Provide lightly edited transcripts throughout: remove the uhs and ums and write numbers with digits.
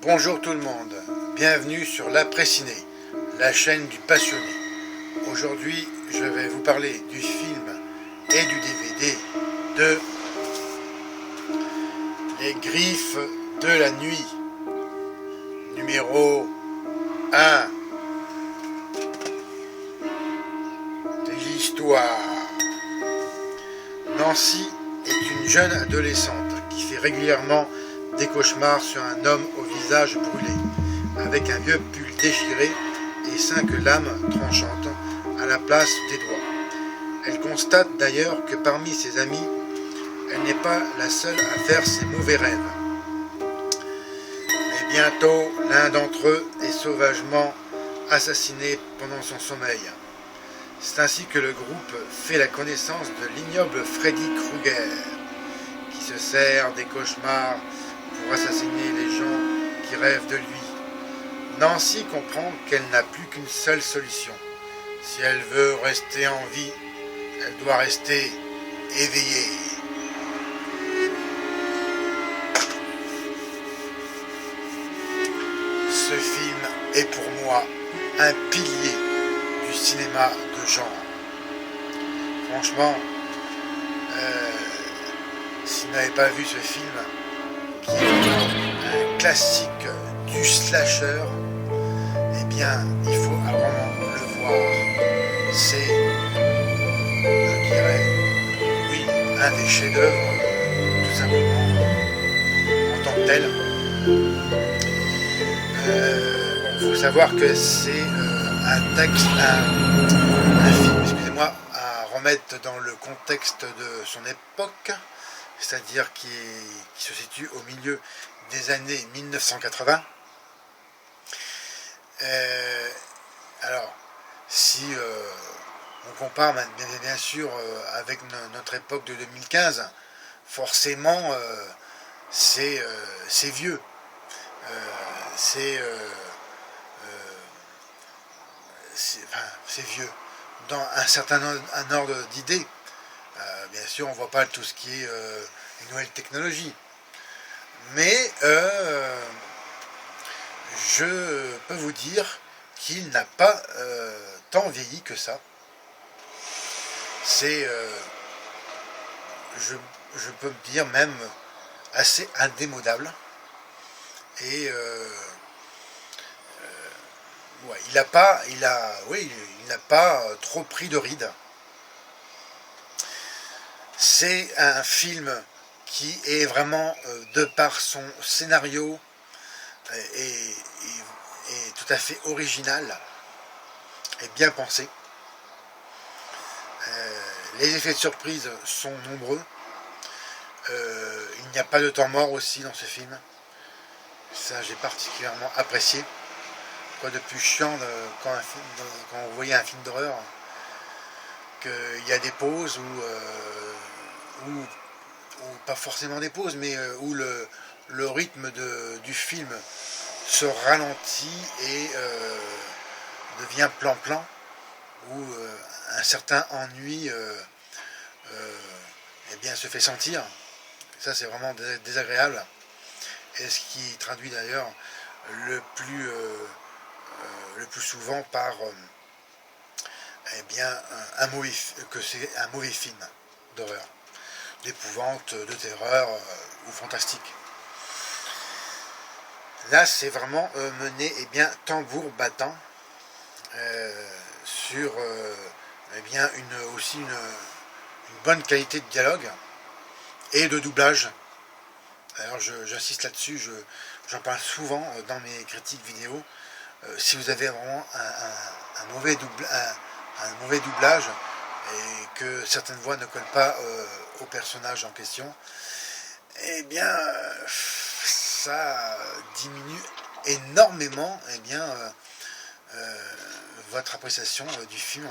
Bonjour tout le monde, bienvenue sur l'Après-Ciné, la chaîne du passionné. Aujourd'hui, je vais vous parler du film et du DVD de Les Griffes de la Nuit, numéro 1. L'histoire. Nancy est une jeune adolescente qui fait régulièrement des cauchemars sur un homme au visage brûlé, avec un vieux pull déchiré et 5 lames tranchantes à la place des doigts. Elle constate d'ailleurs que parmi ses amis, elle n'est pas la seule à faire ses mauvais rêves. Mais bientôt, l'un d'entre eux est sauvagement assassiné pendant son sommeil. C'est ainsi que le groupe fait la connaissance de l'ignoble Freddy Krueger, qui se sert des cauchemars pour assassiner les gens qui rêvent de lui. Nancy comprend qu'elle n'a plus qu'une seule solution. Si elle veut rester en vie, elle doit rester éveillée. Ce film est pour moi un pilier du cinéma de genre. Franchement, si vous n'avez pas vu ce film, qui est vraiment un classique du slasher, eh bien, il faut vraiment le voir. C'est, je dirais, oui, un des chefs-d'œuvre, tout simplement, en tant que tel. Il faut savoir que c'est un film, excusez-moi, à remettre dans le contexte de son époque, c'est-à-dire qui se situe au milieu des années 1980. Alors, si on compare bien sûr avec notre époque de 2015, forcément c'est vieux. C'est vieux. Dans un certain ordre d'idées, bien sûr, on ne voit pas tout ce qui est les nouvelles technologies. Mais je peux vous dire qu'il n'a pas tant vieilli que ça. C'est, je peux me dire même assez indémodable. Et ouais, il n'a pas trop pris de rides. C'est un film qui est vraiment, de par son scénario, est tout à fait original et bien pensé. Les effets de surprise sont nombreux. Il n'y a pas de temps mort aussi dans ce film. Ça, j'ai particulièrement apprécié. Quoi de plus chiant quand vous voyez un film d'horreur, qu'il y a des pauses ou pas forcément des pauses, mais où le rythme du film se ralentit et devient plan-plan, où un certain ennui eh bien, se fait sentir. Ça, c'est vraiment désagréable. Et ce qui traduit d'ailleurs le plus souvent par eh bien, que c'est un mauvais film d'horreur, d'épouvante, de terreur ou fantastique. Là, c'est vraiment mené eh bien, tambour battant sur eh bien, aussi une bonne qualité de dialogue et de doublage. Alors j'insiste là-dessus, j'en parle souvent dans mes critiques vidéo. Si vous avez vraiment un mauvais doublage et que certaines voix ne collent pas au personnage en question, eh bien ça diminue énormément eh bien, votre appréciation du film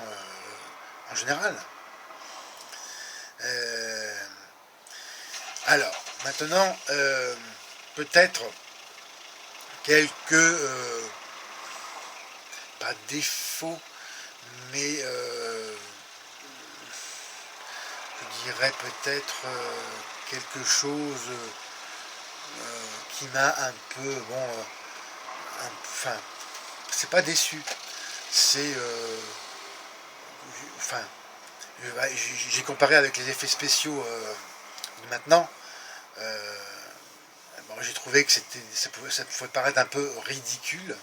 en général. Alors, maintenant, peut-être quelques, pas défauts, mais je dirais peut-être quelque chose qui m'a un peu, bon, enfin, c'est pas déçu, c'est, enfin, j'ai comparé avec les effets spéciaux de maintenant. Bon, j'ai trouvé que ça pouvait paraître un peu ridicule.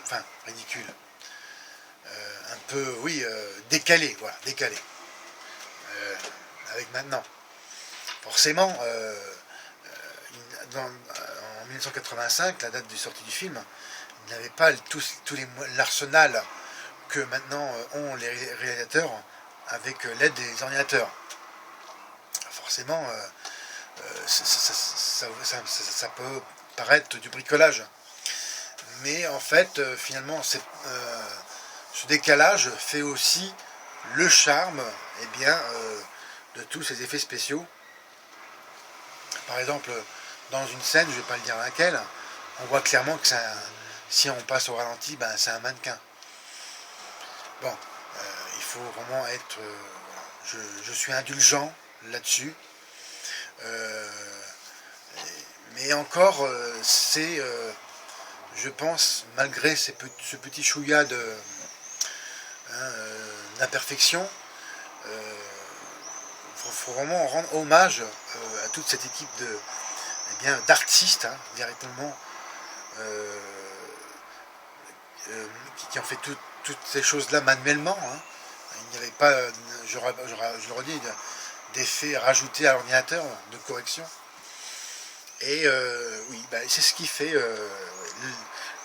Enfin, ridicule. Un peu, oui, décalé, voilà, décalé. Avec maintenant. Forcément, en 1985, la date de sortie du film, il n'avait pas l'arsenal que maintenant ont les réalisateurs avec l'aide des ordinateurs. Forcément, ça peut paraître du bricolage. Mais en fait, finalement, ce décalage fait aussi le charme de tous ces effets spéciaux. Par exemple, dans une scène, je ne vais pas le dire laquelle, on voit clairement que si on passe au ralenti, ben, c'est un mannequin. Bon, il faut vraiment être... je suis indulgent là-dessus. Mais encore, c'est, je pense, malgré ce petit chouïa d'imperfection, faut vraiment rendre hommage à toute cette équipe d'artistes, véritablement, qui ont fait toutes ces choses-là manuellement. Il n'y avait pas, je le redis, d'effets rajoutés à l'ordinateur, de correction. Et oui, c'est ce qui fait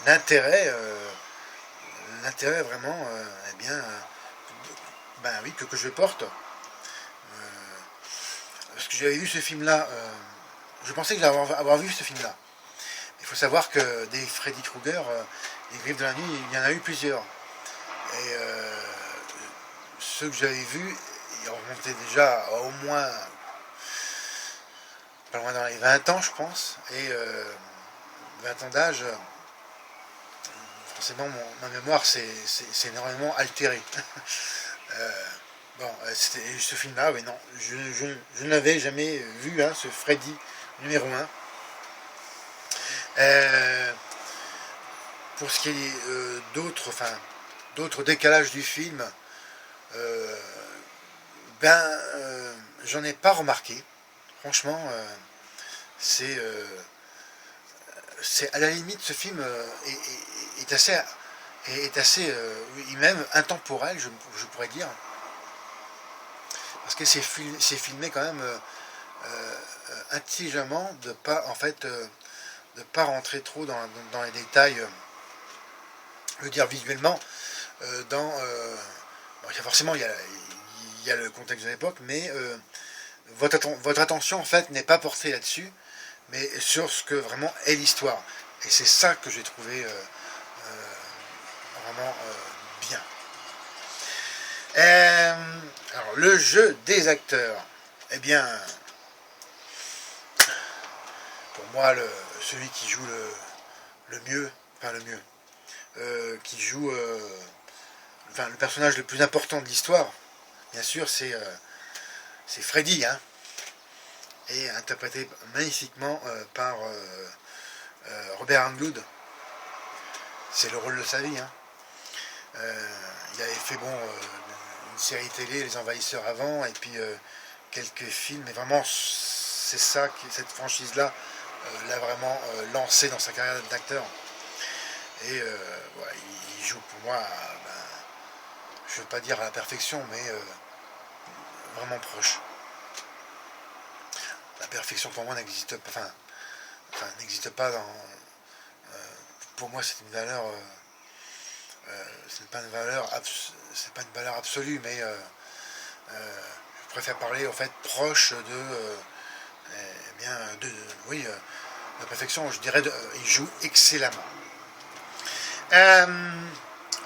l'intérêt vraiment, oui, que je porte. Parce que j'avais vu ce film-là, je pensais que j'allais avoir vu ce film-là. Il faut savoir que des Freddy Krueger, les Griffes de la nuit, il y en a eu plusieurs. Et ceux que j'avais vus, ils remontaient déjà à au moins, pas loin dans les 20 ans, je pense. Et 20 ans d'âge, forcément, ma mémoire s'est énormément altérée. Bon, ce film-là, oui, non, je ne l'avais jamais vu, ce Freddy numéro 1. Pour ce qui est d'autres décalages du film, j'en ai pas remarqué. Franchement, c'est à la limite, ce film est assez oui, même intemporel, je pourrais dire. Parce que c'est filmé quand même intelligemment, de pas rentrer trop dans les détails, je veux dire visuellement, forcément il y a le contexte de l'époque, mais votre attention en fait n'est pas portée là-dessus, mais sur ce que vraiment est l'histoire. Et c'est ça que j'ai trouvé vraiment bien. Alors, le jeu des acteurs, eh bien, pour moi, celui qui joue le mieux, qui joue, le personnage le plus important de l'histoire, bien sûr, c'est Freddy, et interprété magnifiquement par Robert Englund. C'est le rôle de sa vie. Il avait fait une série télé, Les Envahisseurs avant, et puis quelques films, mais vraiment c'est ça, cette franchise-là l'a vraiment lancé dans sa carrière d'acteur. Et il joue pour moi, je ne veux pas dire à la perfection, mais vraiment proche. La perfection pour moi n'existe pas, n'existe pas dans... pour moi c'est une valeur... c'est pas une valeur absolue, mais je préfère parler en fait proche de la perfection. Je dirais il joue excellemment.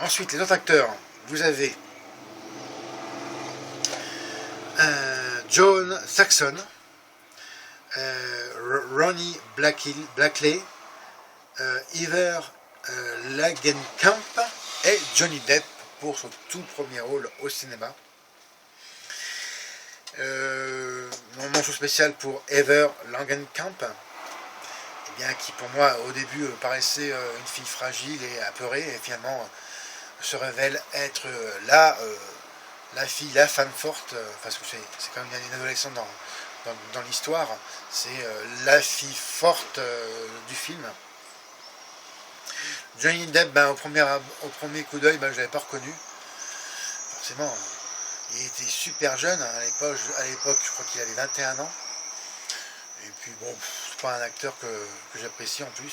Ensuite, les autres acteurs, vous avez John Saxon, Ronnie Blackley, Iver Langenkamp et Johnny Depp pour son tout premier rôle au cinéma. mon mention spéciale pour Heather Langenkamp, eh bien, qui pour moi au début paraissait une fille fragile et apeurée, et finalement se révèle être la fille, la femme forte, parce que c'est quand même une adolescente dans l'histoire, c'est la fille forte du film. Johnny Depp, ben, au premier coup d'œil, ben, je ne l'avais pas reconnu. Forcément, il était super jeune, hein, à l'époque je crois qu'il avait 21 ans. Et puis bon, c'est pas un acteur que j'apprécie en plus.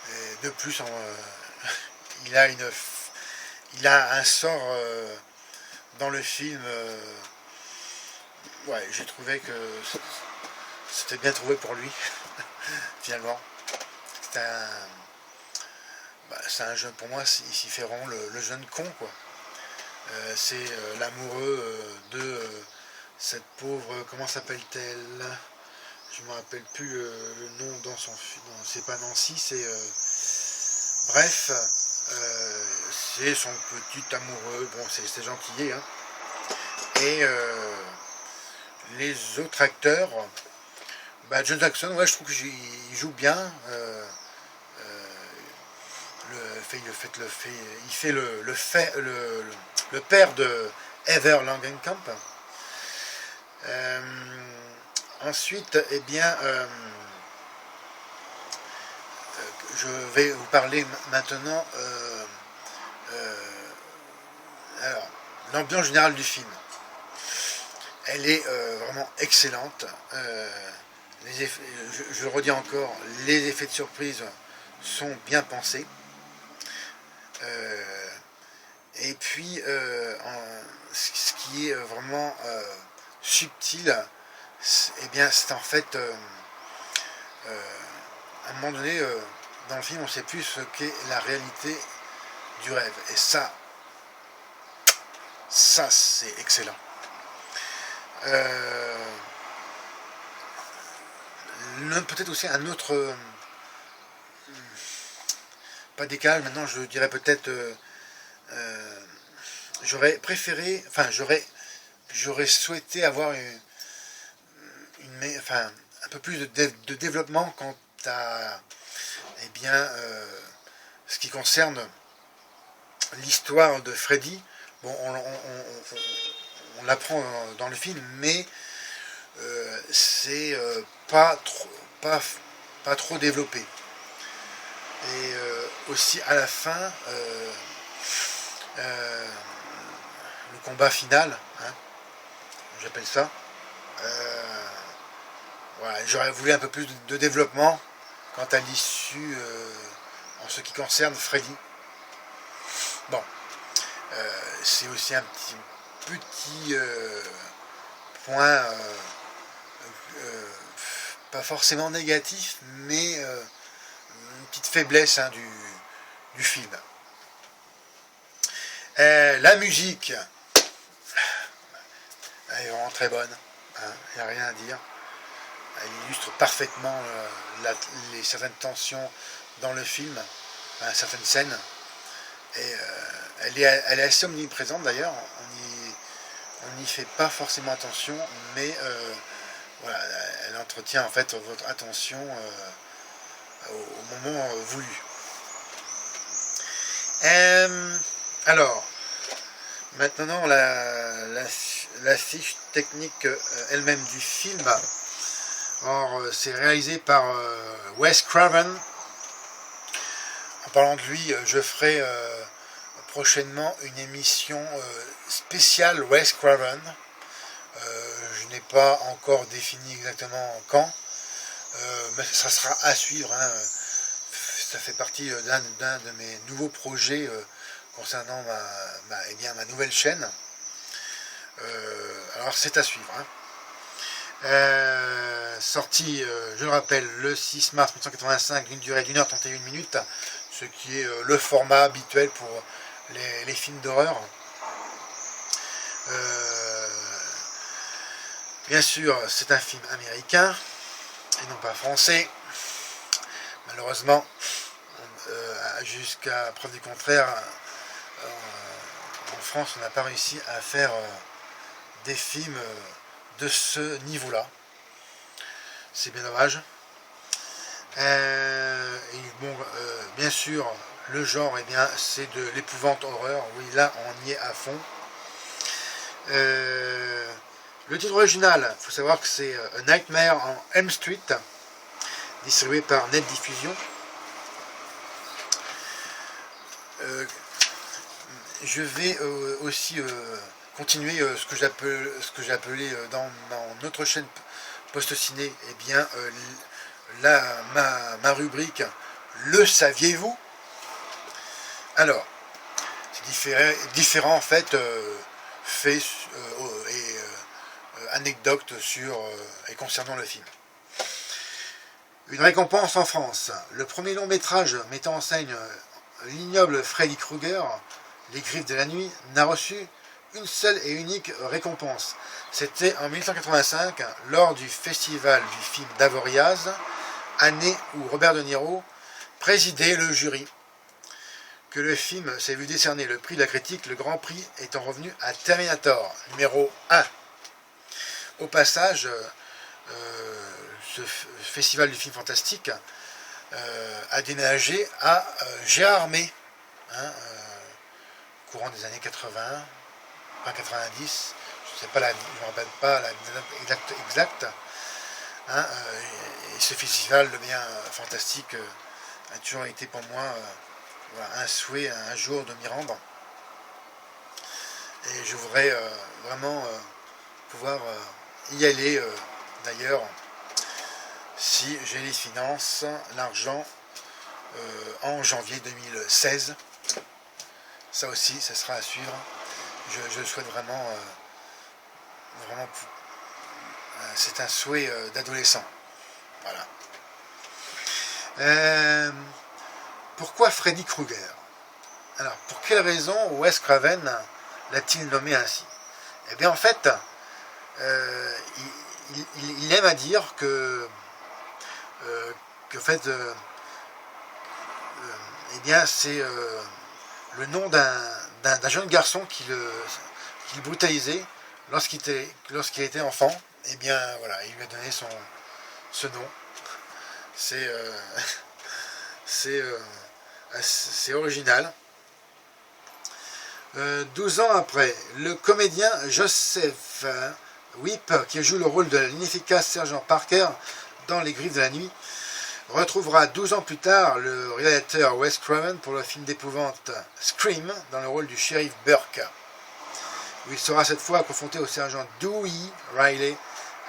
Et de plus, il a un sort dans le film. Ouais, j'ai trouvé que c'était bien trouvé pour lui, finalement. C'est un jeune, pour moi, il s'y fait vraiment le jeune con, quoi. C'est l'amoureux de cette pauvre, comment s'appelle-t-elle? Je me rappelle plus le nom dans son film. C'est pas Nancy, c'est bref, c'est son petit amoureux. Bon, c'est gentil, hein. Et les autres acteurs, bah, John Jackson, ouais, je trouve qu'il joue bien. Il fait le père de Heather Langenkamp. Ensuite, eh bien, je vais vous parler maintenant. Alors, l'ambiance générale du film, elle est vraiment excellente. Je le redis encore, les effets de surprise sont bien pensés. Et puis, ce qui est vraiment subtil, eh bien, c'est en fait, à un moment donné, dans le film, on ne sait plus ce qu'est la réalité du rêve. Et ça c'est excellent. Peut-être aussi un autre, pas décalage, maintenant je dirais peut-être, j'aurais préféré, enfin j'aurais souhaité avoir un peu plus de développement quant à, eh bien, ce qui concerne l'histoire de Freddy. Bon, on l'apprend dans le film, mais c'est pas trop développé. Et aussi à la fin, le combat final, hein, j'appelle ça. Voilà, j'aurais voulu un peu plus de développement quant à l'issue en ce qui concerne Freddy. Bon, c'est aussi un petit point pas forcément négatif, mais une petite faiblesse, hein, du film. La musique, elle est vraiment très bonne, hein, il n'y a rien à dire. Elle illustre parfaitement certaines tensions dans le film, hein, certaines scènes. Et elle est assez omniprésente d'ailleurs, on n'y fait pas forcément attention, mais voilà, elle entretient en fait votre attention au moment voulu. Alors, maintenant la fiche technique elle-même du film. Or, c'est réalisé par Wes Craven. En parlant de lui, je ferai prochainement une émission spéciale Wes Craven. Je n'ai pas encore défini exactement quand, mais ça sera à suivre, hein. Ça fait partie d'un de mes nouveaux projets concernant ma nouvelle chaîne. Alors c'est à suivre, hein. Sorti, je le rappelle, le 6 mars 1985, d'une durée d'1h31, ce qui est le format habituel pour les films d'horreur. Bien sûr, c'est un film américain et non pas français. Malheureusement, jusqu'à preuve du contraire, en France, on n'a pas réussi à faire des films de ce niveau-là. C'est bien dommage. Et bon, bien sûr, le genre, eh bien, c'est de l'épouvante horreur. Oui, là, on y est à fond. Le titre original, il faut savoir que c'est A Nightmare on Elm Street, distribué par Net Diffusion. Je vais aussi continuer ce que j'ai appelé dans notre chaîne Post Ciné, eh bien, ma rubrique Le saviez-vous? Alors, c'est différent en fait, faits et anecdotes sur et concernant le film. Une récompense en France. Le premier long métrage mettant en scène l'ignoble Freddy Krueger, Les Griffes de la Nuit, n'a reçu une seule et unique récompense. C'était en 1985, lors du festival du film d'Avoriaz, année où Robert De Niro présidait le jury, que le film s'est vu décerner le prix de la critique, le grand prix étant revenu à Terminator, numéro 1. Au passage, ce festival du film fantastique a déménagé à Gérardmer, courant des années 80, enfin 90, je ne me rappelle pas la date exacte. Et ce festival, le bien fantastique, a toujours été pour moi un souhait, un jour de m'y rendre. Et je voudrais vraiment pouvoir y aller, d'ailleurs, si j'ai les finances, l'argent, en janvier 2016. Ça aussi, ça sera à suivre. Je le souhaite vraiment, c'est un souhait d'adolescent. Voilà. Pourquoi Freddy Krueger? Alors, pour quelle raison Wes Craven l'a-t-il nommé ainsi? Eh bien, en fait, il aime à dire que en fait, eh bien, c'est le nom d'un jeune garçon qu'il brutalisait lorsqu'il était enfant. Eh bien, voilà, il lui a donné ce nom. C'est original. 12 ans après, le comédien Joseph Whipp, qui joue le rôle de l'inefficace sergent Parker dans Les Griffes de la Nuit, retrouvera 12 ans plus tard le réalisateur Wes Craven pour le film d'épouvante Scream dans le rôle du shérif Burke, où il sera cette fois confronté au sergent Dewey Riley,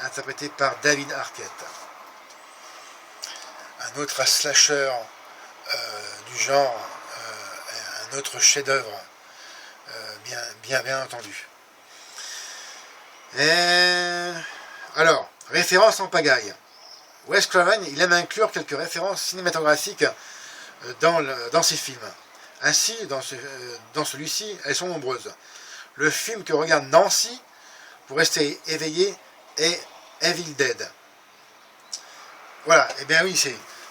interprété par David Arquette. Un autre slasher du genre, un autre chef-d'œuvre, bien entendu. Alors, référence en pagaille. Wes Craven, il aime inclure quelques références cinématographiques dans ses films. Ainsi, dans celui-ci, elles sont nombreuses. Le film que regarde Nancy pour rester éveillé est Evil Dead. Voilà, et bien oui,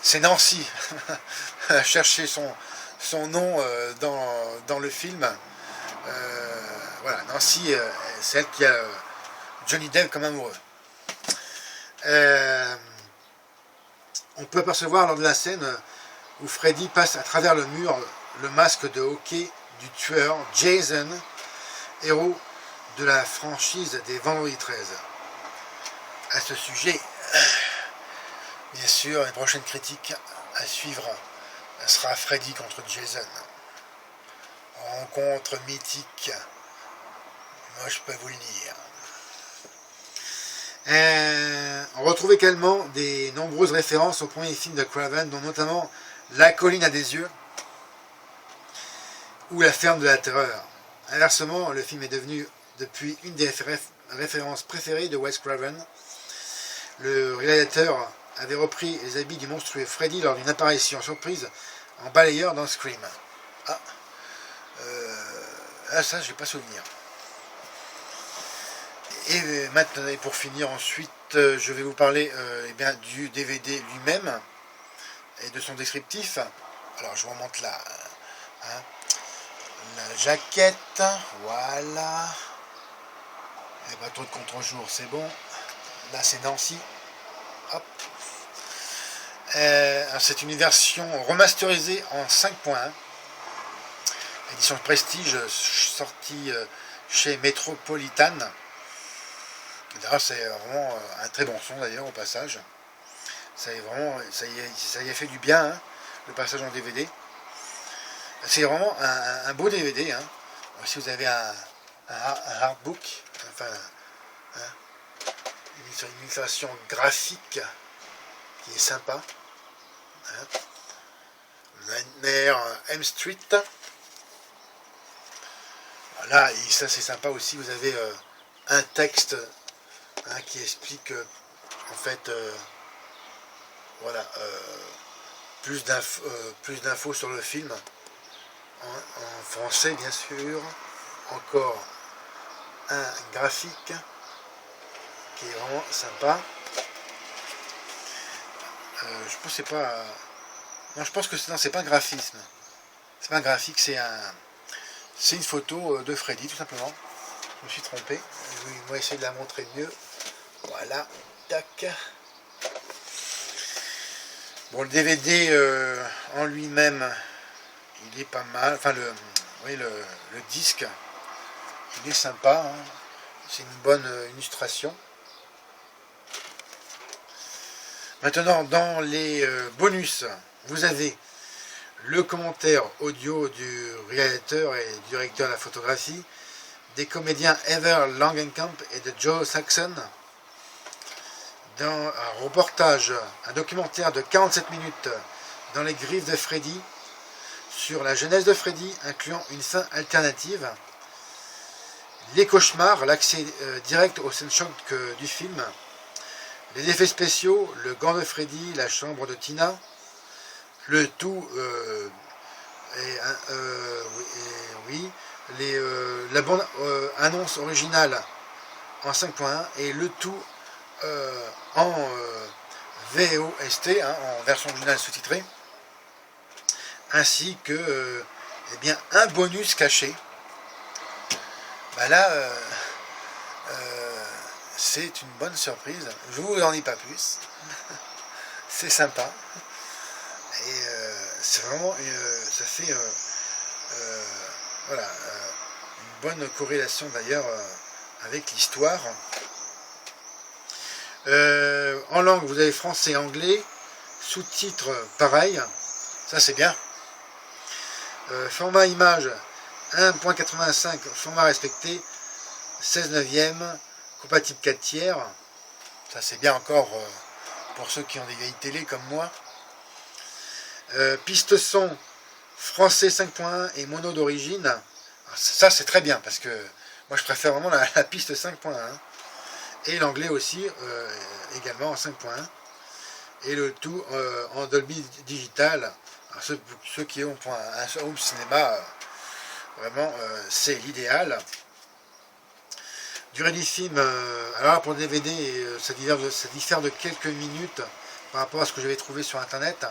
c'est Nancy. Chercher son nom dans le film. Voilà, Nancy, c'est elle qui a Johnny Depp comme amoureux. On peut apercevoir lors de la scène où Freddy passe à travers le mur le masque de hockey du tueur Jason, héros de la franchise des Vendredi 13. À ce sujet, bien sûr, une prochaine critique à suivre sera Freddy contre Jason. Rencontre mythique. Moi, je peux vous le dire. On retrouve également des nombreuses références au premier film de Craven, dont notamment La colline à des yeux ou La ferme de la terreur. Inversement, le film est devenu depuis une des références préférées de Wes Craven. Le réalisateur avait repris les habits du monstrueux Freddy lors d'une apparition surprise en balayeur dans Scream. Ça, je n'ai pas souvenir. Et maintenant, pour finir ensuite, je vais vous parler du DVD lui-même et de son descriptif. Alors, je vous remonte la jaquette. Voilà. Et pas trop de contre-jour, c'est bon. Là c'est Nancy. Hop. C'est une version remasterisée en 5.1. Édition Prestige, sortie chez Metropolitan. D'ailleurs, c'est vraiment un très bon son d'ailleurs au passage. Ça y a fait du bien, hein, le passage en DVD. C'est vraiment un beau DVD. Hein. Si vous avez un artbook, enfin, hein, une illustration graphique qui est sympa. Hein. Nightmare M Street. Là, et ça c'est sympa aussi, vous avez un texte, hein, qui explique en fait voilà, plus d'infos sur le film en français bien sûr. Encore un graphique qui est vraiment sympa. Je pense que c'est pas, non, je pense que c'est pas un graphisme, c'est pas un graphique, c'est une photo de Freddy tout simplement. Je me suis trompé, je vais essayer de la montrer mieux. Voilà, tac. Bon, le DVD en lui-même, il est pas mal. Enfin, le disque, il est sympa. Hein. C'est une bonne illustration. Maintenant, dans les bonus, vous avez le commentaire audio du réalisateur et du directeur de la photographie, des comédiens Heather Langenkamp et de Joe Saxon, dans un reportage, un documentaire de 47 minutes dans les griffes de Freddy, sur la genèse de Freddy, incluant une fin alternative, les cauchemars, l'accès direct au scène choc du film, les effets spéciaux, le gant de Freddy, la chambre de Tina, le tout, la bande annonce originale en 5.1 et le tout en VOST, hein, en version originale sous-titrée, ainsi que eh bien, un bonus caché. Bah là, c'est une bonne surprise. Je vous en dis pas plus. C'est sympa. Et c'est vraiment, ça fait voilà, une bonne corrélation d'ailleurs avec l'histoire. En langue, vous avez français et anglais, sous-titres pareil, ça c'est bien. Format image 1.85, format respecté, 16 neuvième, compatible 4 tiers, ça c'est bien encore pour ceux qui ont des vieilles télé comme moi. Piste son français 5.1 et mono d'origine, ça c'est très bien parce que moi je préfère vraiment la piste 5.1 et l'anglais aussi également en 5.1 et le tout en Dolby Digital. Alors, ceux qui ont un home cinéma, vraiment c'est l'idéal. Durée du film, alors pour le DVD ça diffère de quelques minutes par rapport à ce que j'avais trouvé sur internet.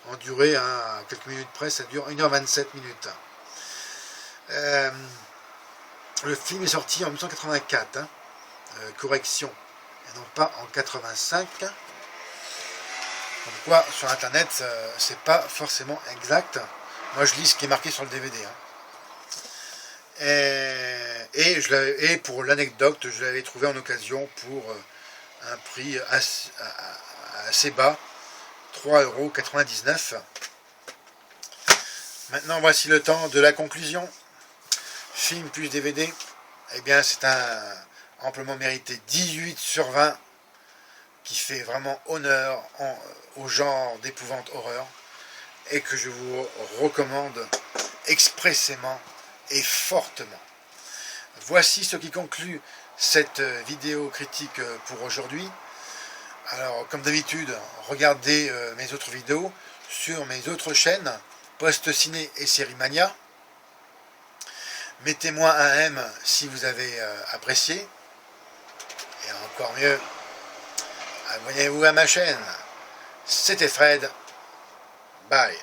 En durée, hein, à quelques minutes près, ça dure 1h27 minutes. Le film est sorti en 1984, hein, correction, et non pas en 85. Donc quoi, sur internet, c'est pas forcément exact. Moi je lis ce qui est marqué sur le DVD. Hein. Et pour l'anecdote, je l'avais trouvé en occasion pour un prix assez bas, 3,99 €. Maintenant, voici le temps de la conclusion. Film plus DVD, eh bien, c'est un amplement mérité 18 sur 20 qui fait vraiment honneur au genre d'épouvante horreur et que je vous recommande expressément et fortement. Voici ce qui conclut cette vidéo critique pour aujourd'hui. Alors, comme d'habitude, regardez mes autres vidéos sur mes autres chaînes, Post Ciné et Série Mania. Mettez-moi un M si vous avez apprécié. Et encore mieux, abonnez-vous à ma chaîne. C'était Fred. Bye.